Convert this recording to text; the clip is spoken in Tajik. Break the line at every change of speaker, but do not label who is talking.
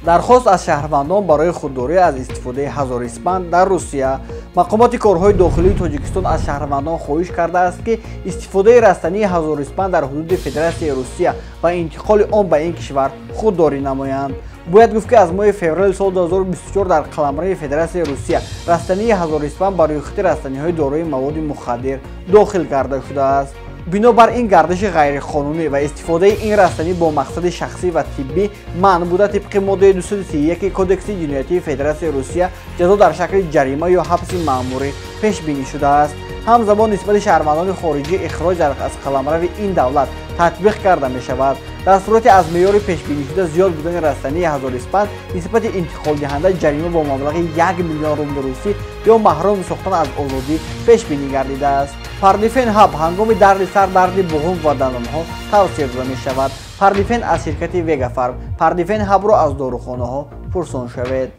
дархост аз шаҳрвандон барои худдорӣ аз истифодаи ҳазориспанд дар Русия. Мақомоти корҳои дохилии Тоҷикистон аз шаҳрвандон хоҳиш кардааст, ки истифодаи растании ҳазориспанд дар ҳудуди Федератсияи Русия ва интиқоли он ба ин кишвар худдорӣ намоянд. Бояд гуфт, ки аз моҳи феврали соли 2024 дар қаламрои Федератсияи Русия растании ҳазориспанд ба рӯйхати растаниҳои дорои маводи мухаддир дохил карда шудааст. бинобар ин гардиши ғайриқонунӣ ва истифодаи ин растанӣ бо мақсади шахсӣ ва тиббӣ манъ буда, тибқи моддаи 231 Кодекси ҷиноятии Федератсияи Русия ҷазо дар шакли ҷарима ё ҳабси маъмурӣ пешбинӣ шудааст. ҳамзамон нисбати шаҳрвандони хориҷӣ ихроҷ аз қаламрави ин давлат татбиқ карда мешавад. дар сурати аз меъёри пешбинишуда зиёд будани растании ҳазориспанд нисбати интиқолдиҳанда ҷарима бо маблағи 1 миллион рубли русӣ ё маҳрум сохтан аз озодӣ пешбинӣ гардидааст. Пардифен ҳаб ҳангоми дарди сар, дарди буғум ва данонҳо тавсия дода мешавад. Пардифен аз ширкати Вегафарм. Пардифен ҳабро аз дорухонаҳо пурсон шавед.